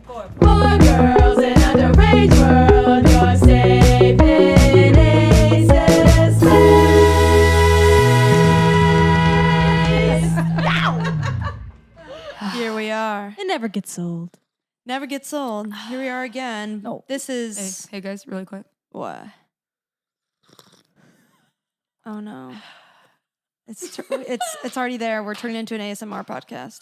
For poor girls in underage world, you're safe in Ace's place. Here we are. It never gets old. Never gets old. Here we are again. No. This is Hey guys, really quick. what? Oh no. It's already there. We're turning into an ASMR podcast.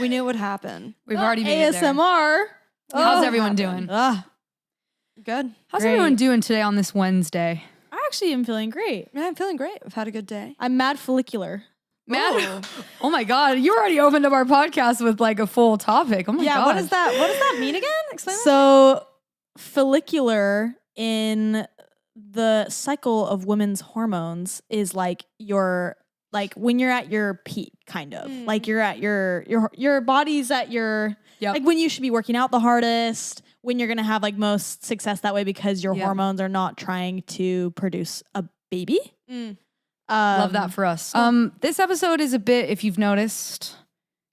We knew it would happen. We've already made it there. ASMR. How's everyone doing? Good. How's Great. everyone doing today on this Wednesday? I actually am feeling great. Yeah, I'm feeling great. I've had a good day. I'm mad follicular. Man, oh my God, you already opened up our podcast with like a full topic. Oh my God. What does that mean again? Explain that. So follicular in the cycle of women's hormones is like when you're at your peak, kind of like you're at your body's at your like when you should be working out the hardest, when you're gonna have like most success that way because your hormones are not trying to produce a baby. Love that for us. This episode is a bit, if you've noticed,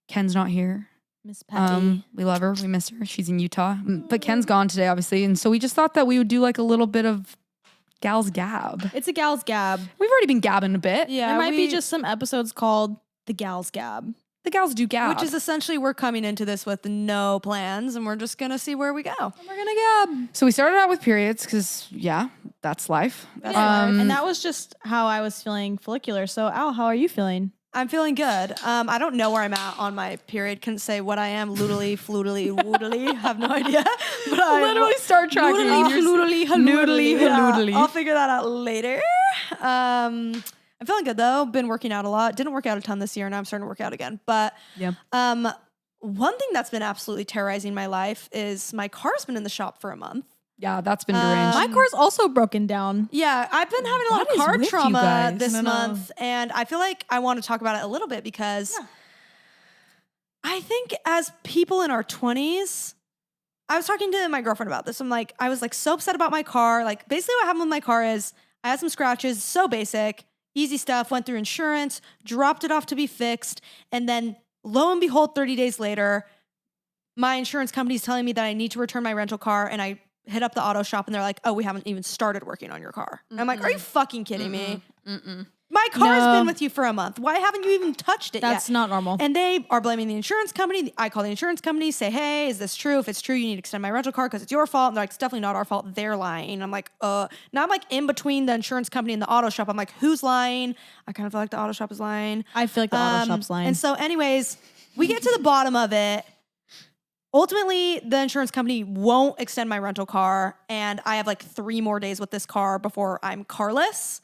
Ken's not here. Miss Patty. We love her. We miss her. She's in Utah. But Ken's gone today, obviously. And so we just thought that we would do like a little bit of Gal's Gab. It's a Gal's Gab. We've already been gabbing a bit. Yeah, There might be just some episodes called the Gal's Gab. The gals do gab. which is essentially we're coming into this with no plans and we're just gonna see where we go. We're gonna gab. So we started out with periods because, that's life. And that was just how I was feeling follicular. So, Al, how are you feeling? I'm feeling good. I don't know where I'm at on my period. Couldn't say what I am. Loodly, flutily, woodly. Have no idea. But I Literally start tracking. Noodly, Noodly, yeah, I'll figure that out later. I'm feeling good though. Been working out a lot. Didn't work out a ton this year, and I'm starting to work out again. But one thing that's been absolutely terrorizing my life is my car's been in the shop for a month. Yeah, that's been deranged. My car's also broken down. Yeah, I've been having a lot What of is car with you trauma guys? this I know. month, and I feel like I want to talk about it a little bit because I think as people in our 20s, I was talking to my girlfriend about this. I was like so upset about my car. Like basically what happened with my car is I had some scratches, so basic, easy stuff, went through insurance, dropped it off to be fixed, and then lo and behold, 30 days later, my insurance company is telling me that I need to return my rental car, and I hit up the auto shop and they're like, oh, we haven't even started working on your car. I'm like, are you fucking kidding me? My car's been with you for a month. Why haven't you even touched it yet? That's not normal. And they are blaming the insurance company. I call the insurance company, say, hey, is this true? If it's true, you need to extend my rental car because it's your fault. And they're like, it's definitely not our fault. They're lying. I'm like, now I'm like in between the insurance company and the auto shop. I'm like, who's lying? I kind of feel like the auto shop is lying. I feel like the auto shop's lying. And so anyways, we get to the bottom of it. Ultimately, the insurance company won't extend my rental car, and I have like 3 more days with this car before I'm carless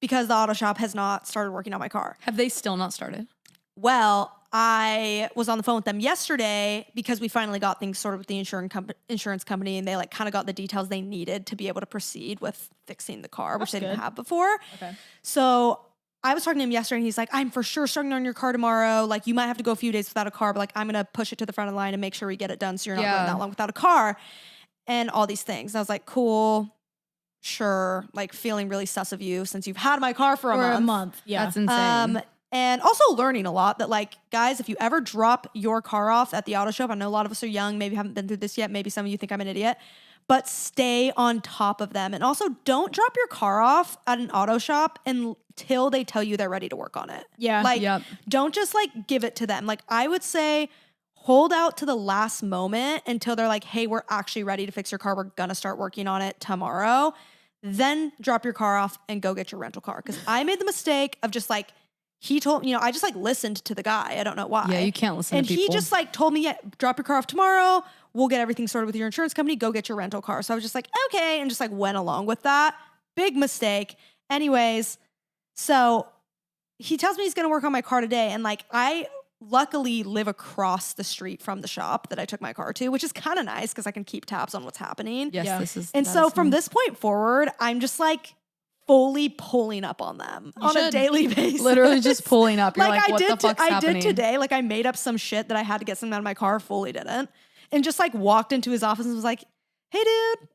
because the auto shop has not started working on my car. Have they still not started? Well, I was on the phone with them yesterday because we finally got things sorted with the insurance company, and they like kind of got the details they needed to be able to proceed with fixing the car, which they didn't have before. Okay. So I was talking to him yesterday, and he's like, I'm for sure starting on your car tomorrow. Like, you might have to go a few days without a car, but like, I'm going to push it to the front of the line and make sure we get it done so you're not going that long without a car and all these things. And I was like, cool, sure. Like, feeling really sus of you since you've had my car for a month. Yeah. That's insane. And also learning a lot that like, guys, if you ever drop your car off at the auto shop, I know a lot of us are young, maybe haven't been through this yet. Maybe some of you think I'm an idiot, but stay on top of them. And also don't drop your car off at an auto shop until they tell you they're ready to work on it. Yeah. Like, don't just like give it to them. Like, I would say hold out to the last moment until they're like, hey, we're actually ready to fix your car. We're going to start working on it tomorrow. Then drop your car off and go get your rental car. Because I made the mistake of just like, he told, I just like listened to the guy. I don't know why. Yeah, you can't listen and to people. And he just like told me, yeah, drop your car off tomorrow. We'll get everything sorted with your insurance company. Go get your rental car. So I was just like, okay. And just like went along with that. Big mistake. Anyways, so he tells me he's going to work on my car today. And like, I luckily live across the street from the shop that I took my car to, which is kind of nice because I can keep tabs on what's happening. Yes, this is. And so from this point forward, I'm just like fully pulling up on them on a daily basis. Literally just pulling up. You're like, I what did the fuck's happening? I did today. Like I made up some shit that I had to get something out of my car, fully didn't. And just like walked into his office and was like, hey dude,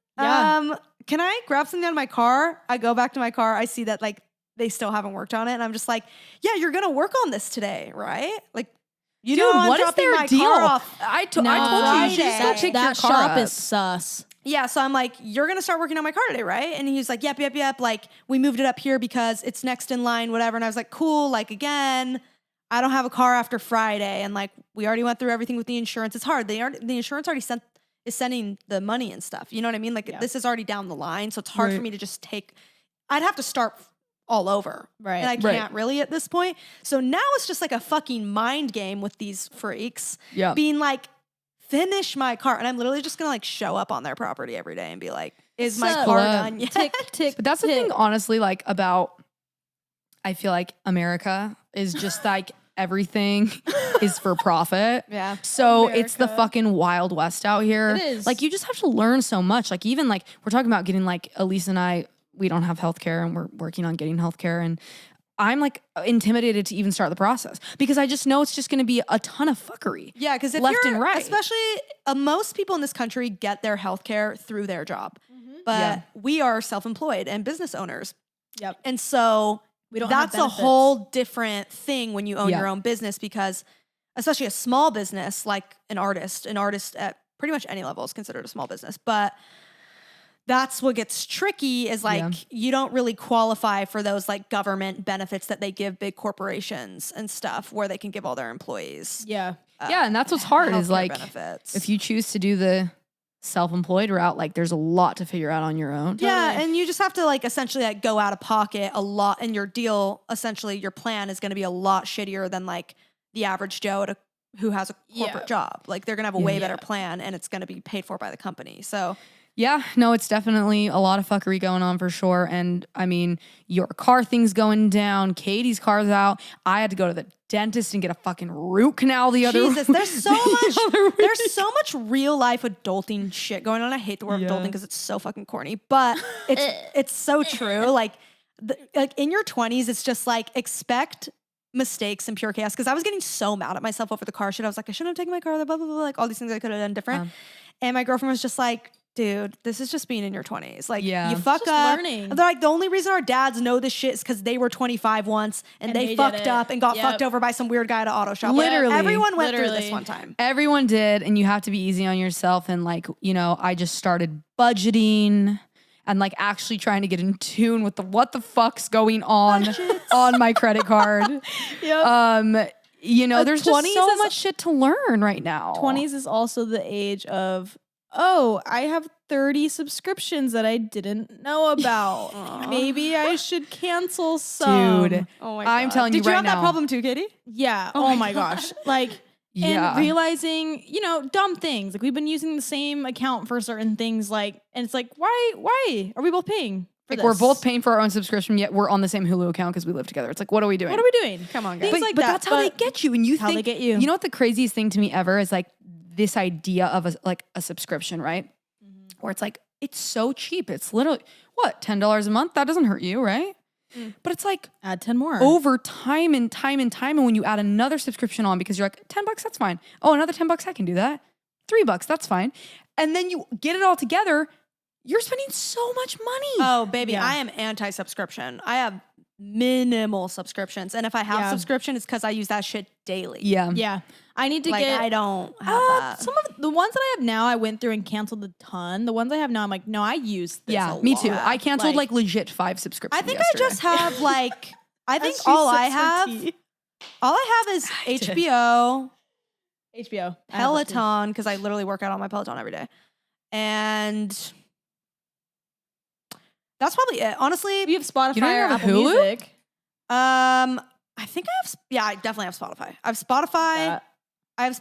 can I grab something out of my car? I go back to my car. I see that like they still haven't worked on it. And I'm just like, yeah, you're going to work on this today, right? Like You Dude, know I'm what is dropping their my deal? car off. I told you, you should still Friday. pick your That car shop up. is sus. Yeah, so I'm like, you're gonna start working on my car today, right? And he's like, yep. Like, we moved it up here because it's next in line, whatever. And I was like, cool. Like, again, I don't have a car after Friday, and like, we already went through everything with the insurance. It's hard. The insurance already is sending the money and stuff. You know what I mean? Like, this is already down the line, so it's hard for me to just take. I'd have to start all over, Right. And I can't really at this point. So now it's just like a fucking mind game with these freaks, being like, finish my car. And I'm literally just gonna like show up on their property every day and be like, is my car done yet? Tick, tick. But that's the thing, honestly, like about, I feel like America is just like everything is for profit. Yeah. So it's the fucking Wild West out here. It is. Like you just have to learn so much. Like even like we're talking about getting like Elise and I, we don't have healthcare and we're working on getting healthcare, and I'm like intimidated to even start the process because I just know it's just going to be a ton of fuckery. Yeah, because if left you're, and right. especially most people in this country get their healthcare through their job, but Yeah. we are self-employed and business owners. Yep. And so We don't have that's a benefits. whole different thing when you own Yeah. your own business, because especially a small business like an artist at pretty much any level is considered a small business. But that's what gets tricky is like you don't really qualify for those like government benefits that they give big corporations and stuff where they can give all their employees. Yeah. Yeah, and that's what's hard is healthcare like benefits. if you choose to do the self-employed route, like there's a lot to figure out on your own. Yeah, and you just have to like essentially like go out of pocket a lot, and your deal, essentially your plan is going to be a lot shittier than like the average Joe who has a corporate job. Like they're going to have a way better plan, and it's going to be paid for by the company. So Yeah, no, it's definitely a lot of fuckery going on for sure. And I mean, your car thing's going down. Katie's car's out. I had to go to the dentist and get a fucking root canal the other Jesus, there's so much real life adulting shit going on. I hate the word adulting because it's so fucking corny, but it's so true. Like like in your 20s, it's just like expect mistakes and pure chaos. Because I was getting so mad at myself over the car shit. I was like, I shouldn't have taken my car. Blah blah blah. Like all these things I could have done different. And my girlfriend was just like, dude, this is just being in your 20s. Like, you fuck just up. learning. They're like, the only reason our dads know this shit is because they were 25 once and they they fucked did it. up and got Yep. fucked over by some weird guy at an auto shop. Like, Literally. everyone went through this Literally. one time. Everyone did, and you have to be easy on yourself. And like, you know, I just started budgeting and like actually trying to get in tune with what the fuck's going on my credit card. You know, there's just 20s so is- much shit to learn right now. 20s is also the age of, oh, I have 30 subscriptions that I didn't know about. Maybe I should cancel some. Dude, Oh my I'm telling you Did you right have now. that problem too, Katie? Yeah. Oh, my gosh. Like, Yeah. and realizing, you know, dumb things. Like we've been using the same account for certain things. Like, and it's like, why are we both paying for Like this? we're both paying for our own subscription, yet we're on the same Hulu account because we live together. It's like, what are we doing? What are we doing? Come on, guys. Things But, like but that. that's how they get you. And you how think, they get you. You know what the craziest thing to me ever is like this idea of a subscription, right? Where it's like, it's so cheap. It's literally, what, $10 a month? That doesn't hurt you, right? But it's like Add 10 more. over time and time and time. And when you add another subscription on because you're like, $10, that's fine. Oh, another $10, I can do that. $3, that's fine. And then you get it all together, you're spending so much money. Oh, baby, Yeah. I am anti-subscription. I have minimal subscriptions. And if I have subscription, it's because I use that shit daily. Yeah. Yeah. I need to Like, get. I don't have that. Some of the ones that I have now, I went through and canceled a ton. The ones I have now, I'm like, no, I use this. Yeah, a me too. lot. I canceled like legit 5 subscriptions. I think yesterday. I just have like, I think As she all I sips her have tea. is HBO, HBO. Peloton, because I literally work out on my Peloton every day. And that's probably it. Honestly, You have Spotify You don't or have Apple Hulu? Music. I think I have, I definitely have Spotify. I have Spotify. Yeah. I have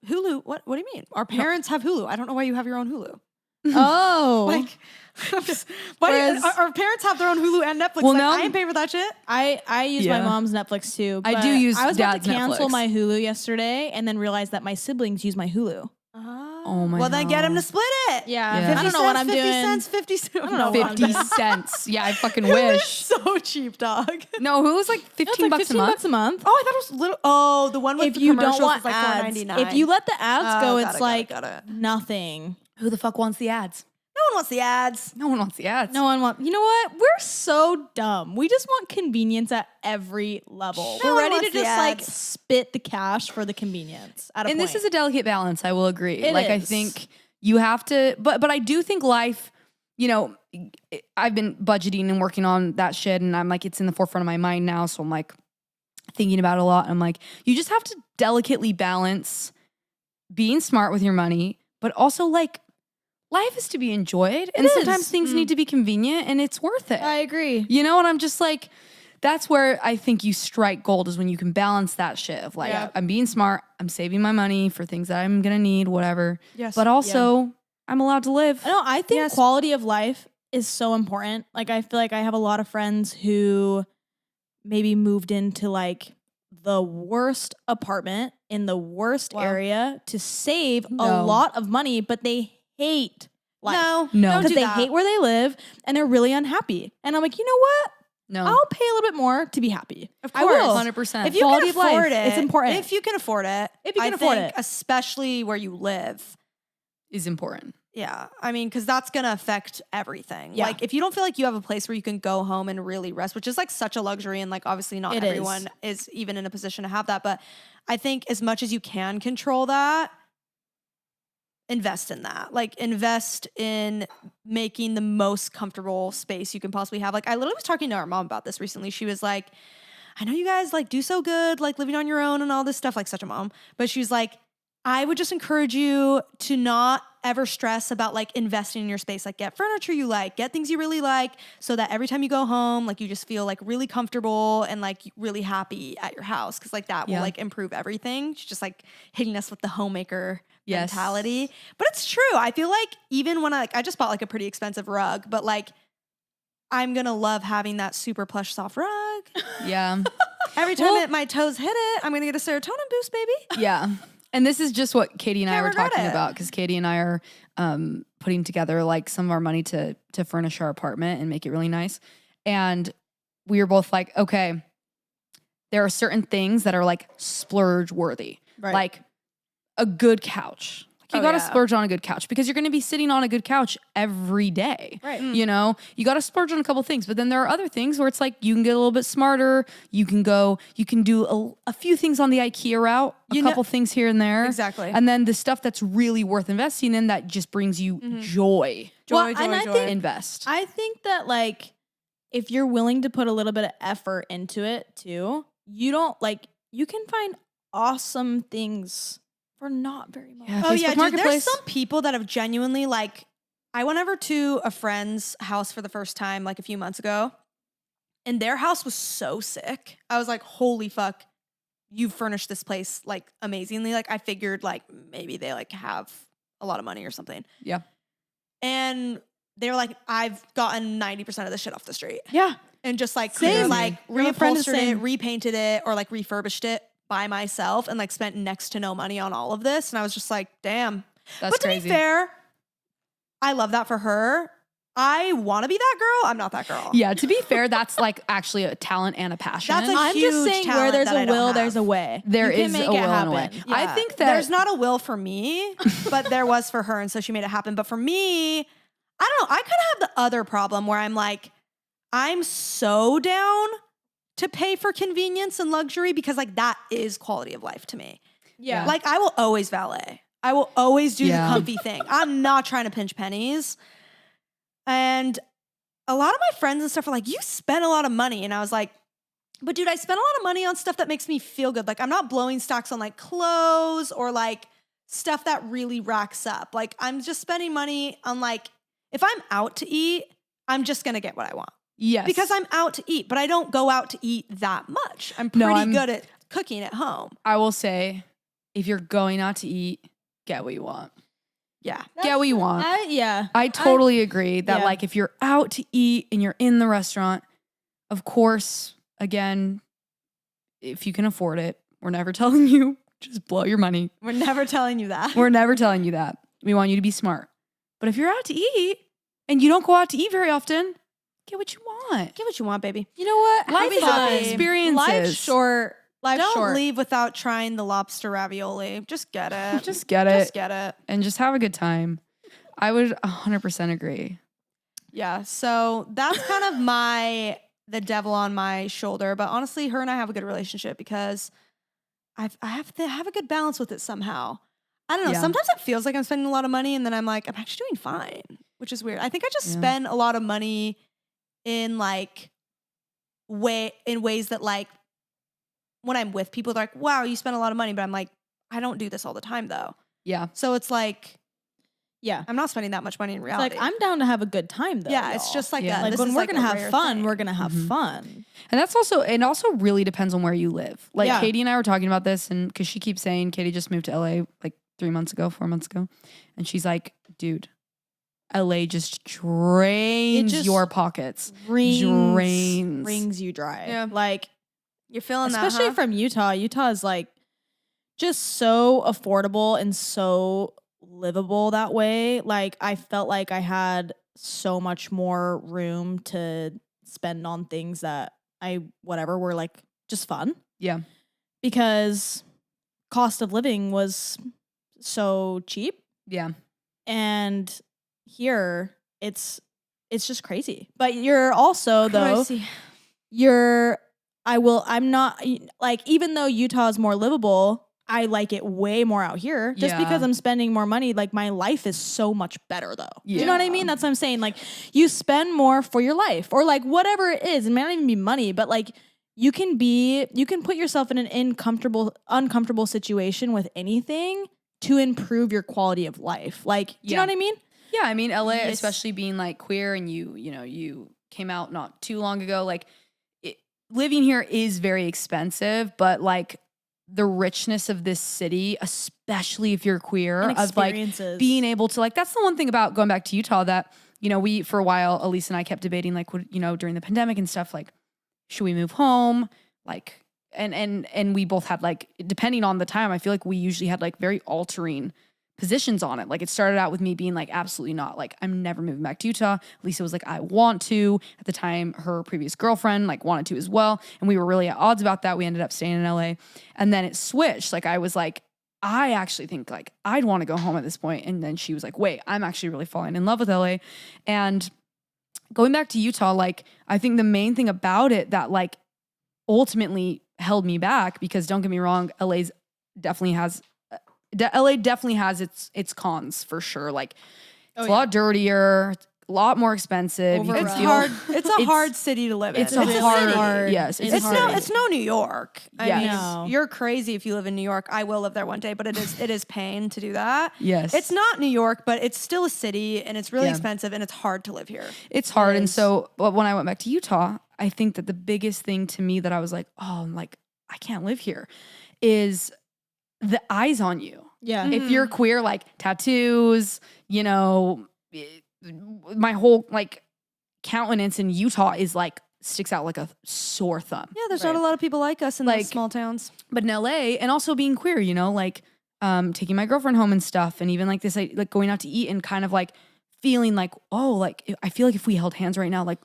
Hulu. What do you mean? Our parents have Hulu. I don't know why you have your own Hulu. Oh. Like, I'm just, why do Whereas- our parents have their own Hulu and Netflix. Well, Like, now- I ain't paying for that shit. I use my Yeah. mom's Netflix too. I but do use I was about to Dad's cancel Netflix. my Hulu yesterday and then realized that my siblings use my Hulu. Oh my Well, then get him to God. split it. Yeah. Yeah. I don't know what I'm 50 doing. cents, 50 cents. I don't know what I'm 50 doing. cents. Yeah, I fucking Hulu is wish. so cheap, dog. No, Hulu's like It's 15 like bucks 15 a month. bucks a month. Oh, I thought it was little. Oh, the one with If the you commercials don't want is like ads, $4.99. if you let the ads go, got it's it, like got it. nothing. Who the fuck wants the ads? No one wants the ads. No one wants the ads. No one wants. You know what? We're so dumb. We just want convenience at every level. No We're one ready wants to the just like ads. spit the cash for the convenience. At a And point. this is a delicate balance. I will agree. It like I is. think you have to, but I do think life. You know, I've been budgeting and working on that shit, and I'm like, it's in the forefront of my mind now. So I'm like thinking about it a lot. I'm like, you just have to delicately balance being smart with your money, but also like life is to be enjoyed, and sometimes is. things need to be convenient, and it's worth it. I agree. You know, and I'm just like, that's where I think you strike gold is when you can balance that shit of like, Yeah. I'm being smart, I'm saving my money for things that I'm gonna need, whatever. Yes. But also, I'm allowed to live. No, I think Yes. quality of life is so important. Like I feel like I have a lot of friends who maybe moved into like the worst apartment in the worst Wow. area to save a No. lot of money, but they hate life. No, No. don't Because do they that. hate where they live and they're really unhappy. And I'm like, you know what? No. I'll pay a little bit more to be happy. Of I will. course. 100%. If you Quality can of life, afford it, it's important. If you can afford it, If you can I afford think it. especially where you live. is important. Yeah, I mean, because that's gonna affect everything. Yeah. Like, if you don't feel like you have a place where you can go home and really rest, which is like such a luxury, and like obviously not It is. everyone is even in a position to have that. But I think as much as you can control that, invest in that. Like, invest in making the most comfortable space you can possibly have. Like, I literally was talking to our mom about this recently. She was like, I know you guys like do so good, like living on your own and all this stuff, like such a mom. But she was like, I would just encourage you to not ever stress about like investing in your space. Like get furniture you like, get things you really like so that every time you go home, like you just feel like really comfortable and like really happy at your house. Cause like that will Yeah. like improve everything. She's just like hitting us with the homemaker Yes. mentality. But it's true. I feel like even when I just bought like a pretty expensive rug, but like I'm gonna love having that super plush soft rug. Yeah. Every time my toes hit it, I'm gonna get a serotonin boost, baby. Yeah. And this is just what Katie and I Can't were regret talking it. about because Katie and I are putting together like some of our money to furnish our apartment and make it really nice. And we were both like, okay, there are certain things that are like splurge worthy, Right. like a good couch. Like, you Oh, got to yeah. splurge on a good couch because you're going to be sitting on a good couch every day. Right. You know, you got to splurge on a couple things, but then there are other things where it's like you can get a little bit smarter. You can do a few things on the IKEA route, a You know- couple things here and there. Exactly. And then the stuff that's really worth investing in that just brings you joy. Well, and I think- Invest. I think that like if you're willing to put a little bit of effort into it too, you don't like you can find awesome things for not very much. Yeah. Oh Facebook yeah, dude. There's Marketplace. some people that have genuinely like. I went over to a friend's house for the first time like a few months ago, and their house was so sick. I was like, "Holy fuck, you furnished this place like amazingly." Like I figured like maybe they like have a lot of money or something. Yeah. And they were like, "I've gotten 90% of the shit off the street." Yeah. And just like Same. either, like My friend is reupholstered it, same. repainted it, or like refurbished it by myself, and like spent next to no money on all of this. And I was just like, damn. That's but to crazy. be fair, I love that for her. I want to be that girl. I'm not that girl. Yeah, to be fair, that's like actually a talent and a passion. That's a I'm huge just saying where talent there's that I a don't will, have. there's a way. There You can is make a it will and a way. happen. I Yeah. think that there's not a will for me, but there was for her, and so she made it happen. But for me, I don't know. I kind of have the other problem where I'm like, I'm so down to pay for convenience and luxury because like that is quality of life to me. Yeah. Like I will always valet. I will always do Yeah. the comfy thing. I'm not trying to pinch pennies. And a lot of my friends and stuff are like, you spend a lot of money. And I was like, but dude, I spend a lot of money on stuff that makes me feel good. Like I'm not blowing stocks on like clothes or like stuff that really racks up. Like I'm just spending money on like, if I'm out to eat, I'm just going to get what I want. yes. Because I'm out to eat, but I don't go out to eat that much. I'm No, pretty I'm- good at cooking at home. I will say, if you're going out to eat, get what you want. Yeah. Get what you want. Yeah. I totally agree that yeah. like if you're out to eat and you're in the restaurant, of course, again, if you can afford it, we're never telling you just blow your money. We're never telling you that. We're never telling you that. We want you to be smart. But if you're out to eat and you don't go out to eat very often, get what you want. Get what you want, baby. You know what? Life Have is fun. about experiences. Life's short. Life's Don't short. leave without trying the lobster ravioli. Just get it. Just get it Just get it. and just have a good time. I would 100% agree. Yeah, so that's kind of the devil on my shoulder. But honestly, her and I have a good relationship because I have a good balance with it somehow. I don't know. Yeah. Sometimes it feels like I'm spending a lot of money, and then I'm like, I'm actually doing fine, which is weird. I think I just spend a lot of money in like ways that like when I'm with people, they're like, wow, you spend a lot of money, but I'm like, I don't do this all the time though. Yeah. So it's like Yeah. I'm not spending that much money in It's reality. like I'm down to have a good time though. yeah, it's y'all. just like Yeah. a, like this when is we're like gonna a have rare fun, thing. we're gonna have fun. And that's also, it also really depends on where you live. Like Yeah. Katie and I were talking about this, and because she keeps saying Katie just moved to LA like 4 months ago. And she's like, dude, LA just drains just your pockets. Wrings Drains. you dry. Yeah. Like You're feeling especially that, huh? from Utah. Utah is like just so affordable and so livable that way. Like I felt like I had so much more room to spend on things that were like just fun Yeah. because cost of living was so cheap. Yeah. And here it's just crazy. But you're also though Crazy. I'm not like, even though Utah is more livable, I like it way more out here just because Yeah. I'm spending more money. Like my life is so much better though. Do you know what I Yeah. mean? That's what I'm saying. Like you spend more for your life or like whatever it is. It may not even be money, but like you can put yourself in an uncomfortable situation with anything to improve your quality of life. Like, do you know Yeah. what I mean? Yeah, I mean, LA, Yes. especially being like queer, and you came out not too long ago. Like, living here is very expensive, but like the richness of this city, especially if you're queer, And of like experiences. being able to like, that's the one thing about going back to Utah that we for a while, Elise and I kept debating like, during the pandemic and stuff, like, should we move home? Like, and we both had like, depending on the time, I feel like we usually had like very altering positions on it. Like it started out with me being like, absolutely not. Like I'm never moving back to Utah. Lisa was like, I want to. At the time, her previous girlfriend like wanted to as well. And we were really at odds about that. We ended up staying in LA. And then it switched. Like I was like, I actually think like I'd want to go home at this point. And then she was like, wait, I'm actually really falling in love with LA. And going back to Utah, like I think the main thing about it that like ultimately held me back, because don't get me wrong, LA definitely has its cons for sure. Like it's a lot dirtier, a lot more expensive. You can It's feel- hard. It's a hard city to live in. It's a hard. Yes, It's hard. no New York. I Yes. mean, No. you're crazy if you live in New York. I will live there one day, but it is pain to do that. Yes. It's not New York, but it's still a city, and it's really Yeah. expensive, and it's hard to live here. It's hard. And so, but when I went back to Utah, I think that the biggest thing to me that I was like, oh, I'm like, I can't live here, is the eyes on you. Yeah. If you're queer, like tattoos, my whole like countenance in Utah is like sticks out like a sore thumb. Yeah, there's not a lot of people like us in Like- those small towns. But in LA, and also being queer, like taking my girlfriend home and stuff, and even like this, like going out to eat and kind of like feeling like, oh, like I feel like if we held hands right now, like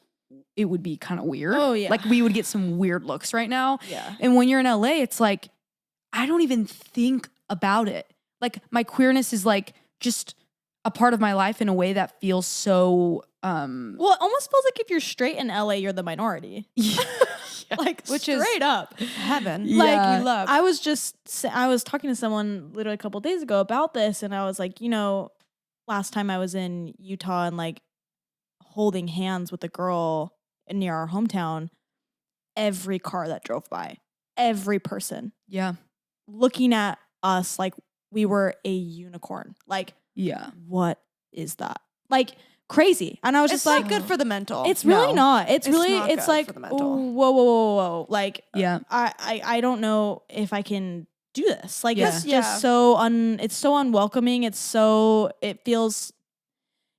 it would be kind of weird. Oh, yeah. Like we would get some weird looks right now. Yeah. And when you're in LA, it's like I don't even think about it. Like my queerness is like just a part of my life in a way that feels so Well, it almost feels like if you're straight in LA, you're the minority. Like Which is- straight up. Heaven. Yeah. Like we love. I was talking to someone literally a couple days ago about this, and I was like, last time I was in Utah and like holding hands with a girl near our hometown, every car that drove by, every person yeah. looking at us like we were a unicorn. Like, Yeah. what is that? Like crazy. And I was it's just not like, good for the mental. it's really No. not. It's It's really, not it's good like, for the mental. whoa. Like, Yeah. I don't know if I can do this. Like, Yeah. it's Yeah. just it's so unwelcoming. It feels,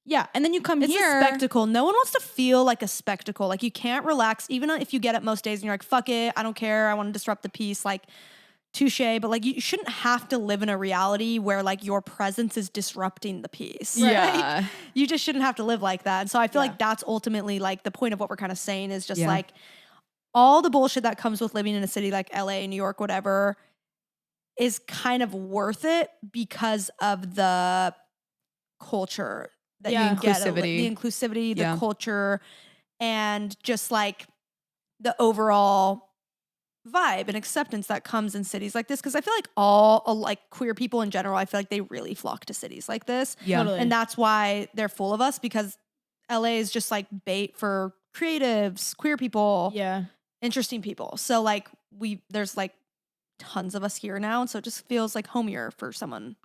yeah. And then you come It's here. a spectacle. No one wants to feel like a spectacle. Like you can't relax, even if you get it most days and you're like, fuck it, I don't care. I want to disrupt the peace. Like, touche. But like, you shouldn't have to live in a reality where like your presence is disrupting the peace. Yeah. Like, you just shouldn't have to live like that. And so I feel like that's ultimately like the point of what we're kind of saying is just Yeah. like all the bullshit that comes with living in a city like LA, New York, whatever, is kind of worth it because of the culture that Yeah. you get, Inclusivity. the inclusivity, the Yeah. culture, and just like the overall vibe and acceptance that comes in cities like this. Because I feel like all like queer people in general, I feel like they really flock to cities like this. Yeah. Totally. And that's why they're full of us, because LA is just like bait for creatives, queer people, Yeah. interesting people. So like there's like tons of us here now, and so it just feels like homier for someone.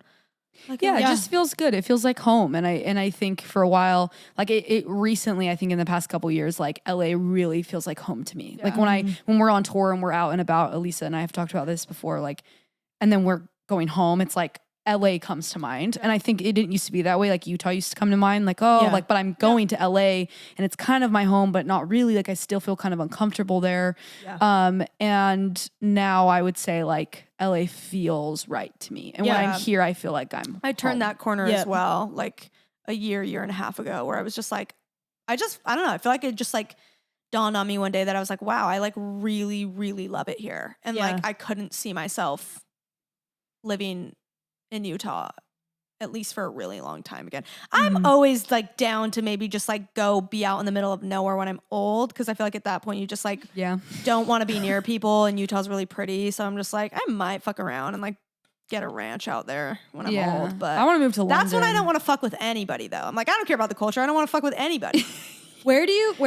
Like Yeah, us. it just feels good. It feels like home. And I think for a while, like it recently, I think in the past couple years, like LA really feels like home to me. Like when we're on tour and we're out and about, Elisa and I have talked about this before, like, and then we're going home, it's like LA comes to mind. And I think it didn't used to be that way. Like Utah used to come to mind, like, oh, Yeah. like, but I'm going to LA and it's kind of my home, but not really. Like I still feel kind of uncomfortable there. Yeah. And now I would say like LA feels right to me. And when Yeah. I'm here, I feel like I'm I turned home. that corner Yep. as well, like a year and a half ago, where I was just like, I don't know. I feel like it just like dawned on me one day that I was like, wow, I like really, really love it here. And Yeah. like, I couldn't see myself living in Utah, at least for a really long time again. I'm always like down to maybe just like go be out in the middle of nowhere when I'm old. Cause I feel like at that point you just like Yeah. don't want to be near people, and Utah's really pretty. So I'm just like, I might fuck around and like get a ranch out there when I'm old. But I want to move to London. that's when I don't want to fuck with anybody though. I'm like, I don't care about the culture. I don't want to fuck with anybody. Where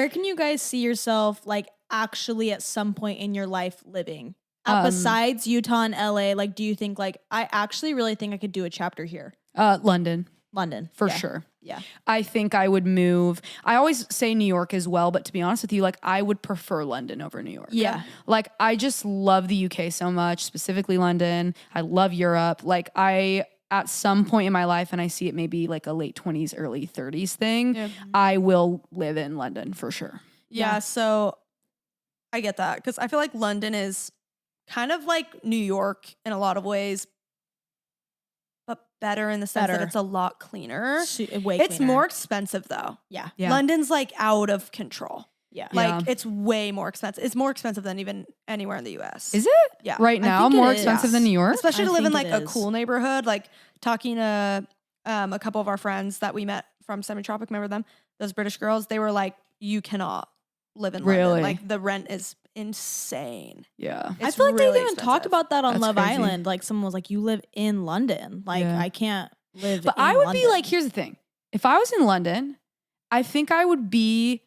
can you guys see yourself like actually at some point in your life living? Besides Utah and LA, like do you think like I actually really think I could do a chapter here? London. London. For Yeah. sure. Yeah. I think I would move. I always say New York as well, but to be honest with you, like I would prefer London over New York. Yeah. Like I just love the UK so much, specifically London. I love Europe. Like at some point in my life, and I see it maybe like a late 20s, early 30s thing, I will live in London for sure. Yeah, so I get that, because I feel like London is kind of like New York in a lot of ways, but better in the sense that Better. it's a lot cleaner. Way It's cleaner. more expensive though. Yeah. Yeah. London's like out of control. Yeah. Like Yeah. it's way more expensive. It's more expensive than even anywhere in the US. Is it? Yeah. Right I now, think it more is. expensive than New York? Especially I to live in think like it a is. cool neighborhood. Like talking to a couple of our friends that we met from Semi-Tropic, remember them? Those British girls, they were like, you cannot live in Really? London. Like the rent is insane. Yeah. I It's feel like really they even talked expensive. about that on That's Love crazy. Island. Like someone was like, "You live in London. Like Yeah. I can't live." But in I would London. be like, here's the thing. If I was in London, I think I would be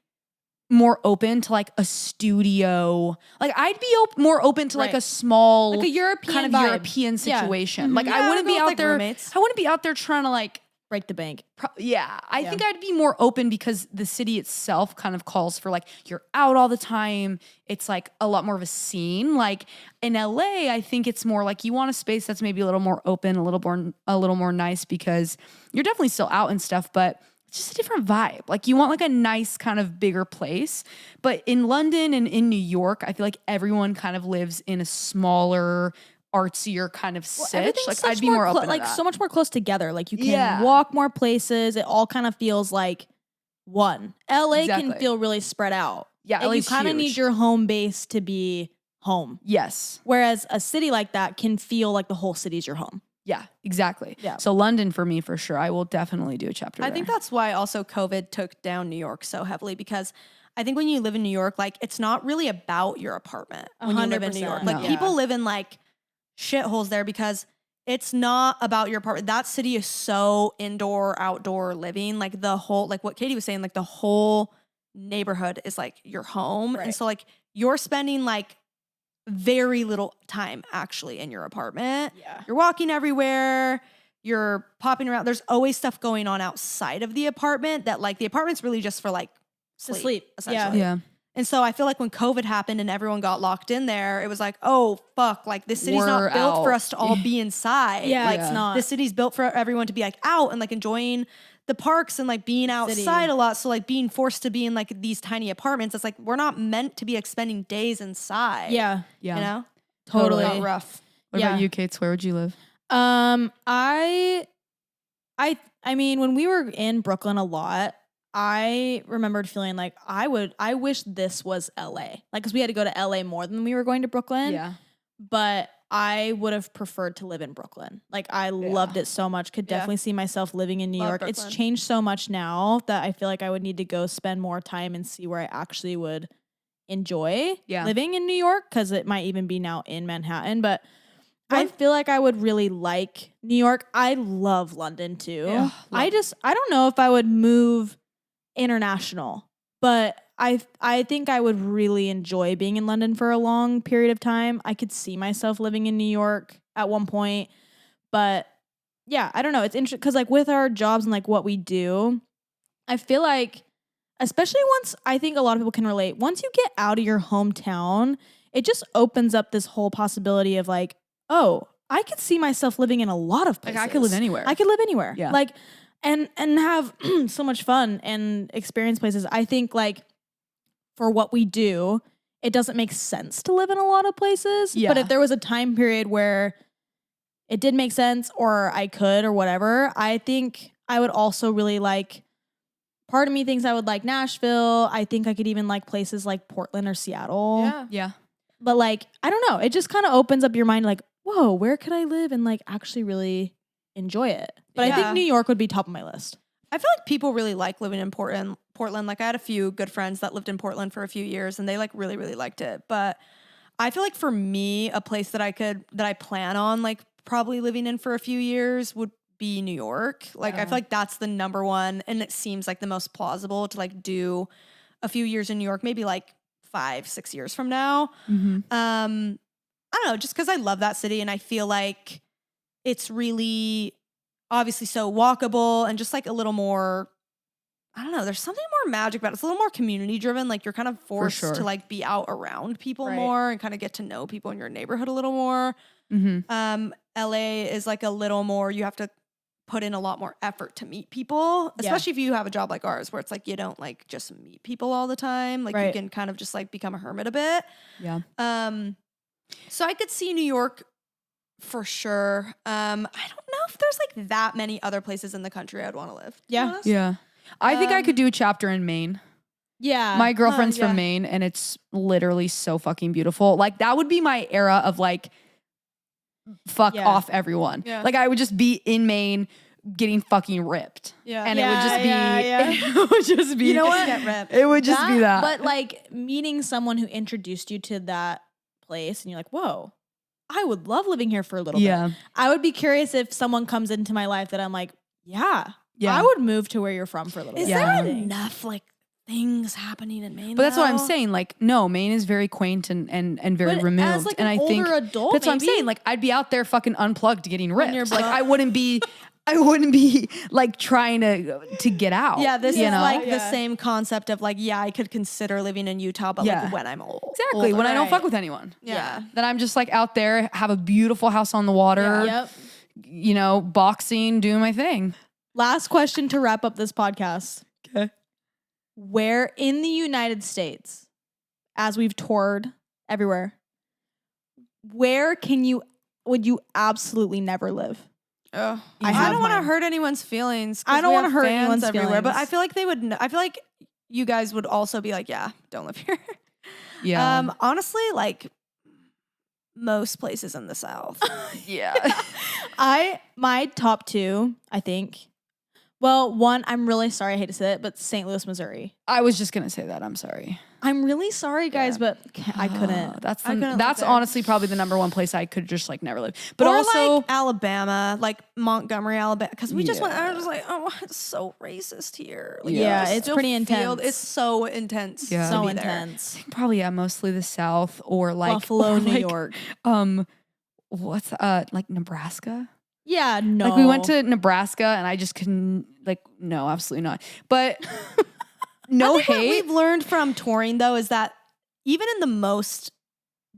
more open to like a studio. Like I'd be more open to like Right. a small like a European kind of vibe. European Yeah. situation. Like Yeah, I I'd wouldn't go be with, out like, there. roommates. I wouldn't be out there trying to like break the bank. I think I'd be more open because the city itself kind of calls for like you're out all the time. It's like a lot more of a scene. Like in LA, I think it's more like you want a space that's maybe a little more open, a little more nice, because you're definitely still out and stuff, but it's just a different vibe. Like you want like a nice kind of bigger place. But in London and in New York, I feel like everyone kind of lives in a smaller, artsier kind of sitch. Everything's Like such I'd be more open to like that. so much more close together. Like you can Yeah. walk more places. It all kind of feels like one. LA can Exactly. feel really spread out. Yeah, and you LA's kind of huge. need your home base to be home. Yes. Whereas a city like that can feel like the whole city's your home. Yeah, exactly. Yeah. So London for me, for sure. I will definitely do a chapter I think there. that's why also COVID took down New York so heavily, because I think when you live in New York, like it's not really about your apartment when you live in New York. 100%. Like No. people live in like shitholes there because it's not about your apartment. That city is so indoor, outdoor living. Like the whole, like what Katie was saying, like the whole neighborhood is like your home. And Right. so like you're spending like very little time actually in your apartment. Yeah. You're walking everywhere. You're popping around. There's always stuff going on outside of the apartment that like the apartment's really just for like To sleep, sleep. essentially. Yeah. And so I feel like when COVID happened and everyone got locked in there, it was like, oh fuck, like this city's not We're built for out. us to all be inside. Yeah, Like it's not. this city's built for everyone to be like out and like enjoying the parks and like being outside a lot. So like being forced to be in like these tiny apartments, it's like we're not meant to be like spending days inside. Yeah. Yeah. You know? Totally. Got rough. What Yeah. about you, Kate? Where would you live? I mean, when we were in Brooklyn a lot, I remembered feeling like I wish this was LA. Like, cause we had to go to LA more than we were going to Brooklyn. Yeah. But I would have preferred to live in Brooklyn. Like I loved it so much. Could definitely see myself living in New Love York. Brooklyn. It's changed so much now that I feel like I would need to go spend more time and see where I actually would enjoy living in New York, because it might even be now in Manhattan. But I feel like I would really like New York. I love London too. Yeah, I don't know if I would move international, but I think I would really enjoy being in London for a long period of time. I could see myself living in New York at one point, but yeah, I don't know. It's interesting because like with our jobs and like what we do, I feel like, especially once, I think a lot of people can relate, once you get out of your hometown, it just opens up this whole possibility of like, oh, I could see myself living in a lot of places. Like I could live anywhere. I could live anywhere. Yeah. Like, and have so much fun and experience places. I think like for what we do, it doesn't make sense to live in a lot of places. Yeah. But if there was a time period where it did make sense or I could or whatever, I think I would also really like, part of me thinks I would like Nashville. I think I could even like places like Portland or Seattle. Yeah. Yeah. But like, I don't know. It just kind of opens up your mind like, whoa, where could I live and like actually really enjoy it? But I think Yeah. New York would be top of my list. I feel like people really like living in Portland. Like I had a few good friends that lived in Portland for a few years and they like really, really liked it. But I feel like for me, a place that I plan on like probably living in for a few years would be New York. Like I feel like that's the number one, and it seems like the most plausible to like do a few years in New York, maybe like 5-6 years from now. I don't know, just because I love that city and I feel like it's really obviously so walkable and just like a little more, I don't know, there's something more magic about it. It's a little more community driven. Like you're kind of forced sure. to like be out around people Right. more and kind of get to know people in your neighborhood a little more. LA is like a little more, you have to put in a lot more effort to meet people, especially if you have a job like ours where it's like you don't like just meet people all the time. Like you Right. can kind of just like become a hermit a bit. Yeah. So I could see New York for sure. I don't know if there's like that many other places in the country I'd want to live. to be Yeah. honest. Yeah. I think I could do a chapter in Maine. Yeah. My girlfriend's yeah. from Maine and it's literally so fucking beautiful. Like that would be my era of like fuck Yeah. off everyone. Yeah. Like I would just be in Maine getting fucking ripped. Yeah. And Yeah, it would just be yeah. it would just be You know what? Get ripped. It would just be that. But like meeting someone who introduced you to that place and you're like, whoa, I would love living here for a little yeah. bit. I would be curious if someone comes into my life that I'm like, yeah, Yeah. I would move to where you're from for a little Is bit. there enough like things happening in Maine? But that's what I'm though? saying. Like, no, Maine is very quaint and very But removed. as, like, and an I think older adult, that's what I'm maybe? saying. Like, I'd be out there fucking unplugged getting ripped. you're Like, broke. I wouldn't be like trying to get out. Yeah, this you is know? like the Yeah. same concept of like, yeah, I could consider living in Utah, but Yeah. like when I'm old. Exactly. When I don't Right. fuck with anyone. Yeah. Then I'm just like out there, have a beautiful house on the water, Yep. you know, boxing, doing my thing. Last question to wrap up this podcast. Okay. Where in the United States, as we've toured everywhere, where would you absolutely never live? Oh, You I have don't want to mine. hurt anyone's feelings. 'cause I don't we wanna have hurt fans anyone's everywhere, but I feelings. feel like they would. I feel like you guys would also be like, yeah, don't live here. Yeah. Honestly, like most places in the South. yeah. My top two, I think. Well, one, I'm really sorry, I hate to say it, but St. Louis, Missouri. I was just going to say that. I'm sorry. I'm really sorry, guys, but I couldn't. That's I couldn't live that's there. honestly probably the number one place I could just like never live. But Or also like Alabama, like Montgomery, Alabama, because we just went. I Yeah. was like, oh, it's so racist here. Like, Yeah, you just it's still pretty feel- intense. It's so intense. Yeah. to So be there. intense. probably mostly the South or like Buffalo, or, New like, York. What's like Nebraska? Yeah, no. Like we went to Nebraska and I just couldn't like no, absolutely not. But no I think what hate. we've learned from touring though is that even in the most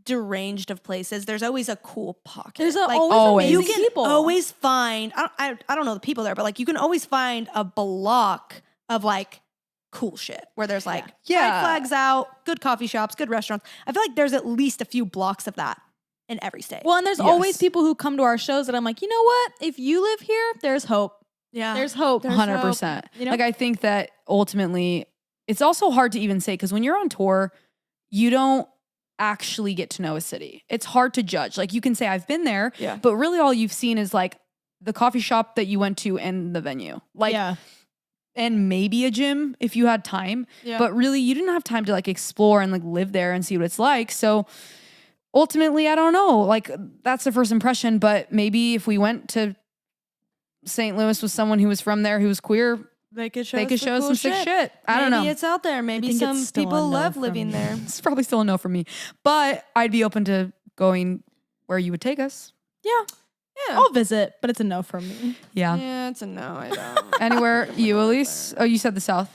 deranged of places, there's always a cool pocket. There's like, always always. you amazing can people. always find. I don't know the people there, but like you can always find a block of like cool shit where there's like Yeah. pride flags out, good coffee shops, good restaurants. I feel like there's at least a few blocks of that in every state. Well, and there's Yes. always people who come to our shows that I'm like, you know what? If you live here, there's hope. yeah, There's hope. There's 100%. you know? Like I think that ultimately it's also hard to even say because when you're on tour, you don't actually get to know a city. It's hard to judge. Like you can say I've been there, Yeah. but really all you've seen is like the coffee shop that you went to and the venue. Like yeah. and maybe a gym if you had time. Yeah. But really you didn't have time to like explore and like live there and see what it's like. So ultimately, I don't know. Like that's the first impression, but maybe if we went to St. Louis with someone who was from there who was queer, They could show they could us show us cool some sick shit. I don't know. Maybe it's out there. Maybe think it's some still a people no love for living me. there. It's probably still a no for me, but I'd be open to going where you would take us. Yeah. Yeah. I'll visit, but it's a no from me. Yeah. Yeah, it's a no. I don't. Anywhere you, Elise? Oh, you said the South.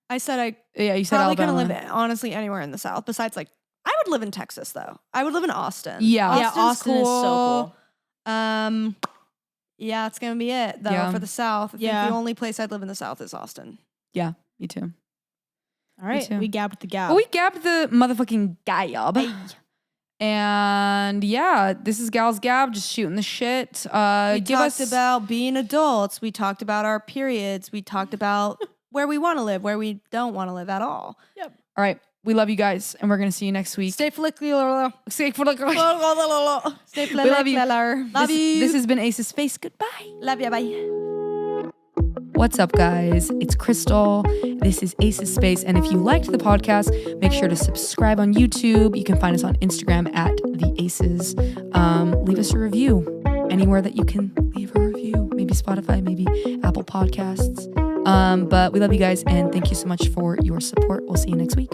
I said I Yeah, you said probably Alabama. couldn't live honestly anywhere in the South. Besides, like I would live in Texas though. I would live in Austin. Yeah. Yeah, Austin is so cool. Yeah, it's gonna be it though Yeah. for the South. I Yeah. think the only place I'd live in the South is Austin. Yeah, me too. All right. too. We gabbed the gab. Well, we gabbed the motherfucking gab. And yeah, this is Gal's Gab, just shooting the shit. We Give talked us about being adults. We talked about our periods. We talked about where we want to live, where we don't want to live at all. All right. We love you guys, and we're gonna see you next week. Stay follicular. Stay for the Stay We love you. Love you. This has been Ace's Face. Goodbye. Love you. Bye. What's up, guys? It's Crystal. This is Ace's Space. And if you liked the podcast, make sure to subscribe on YouTube. You can find us on Instagram at The Aces. Leave us a review anywhere that you can leave a review. Maybe Spotify, maybe Apple Podcasts. But we love you guys, and thank you so much for your support. We'll see you next week.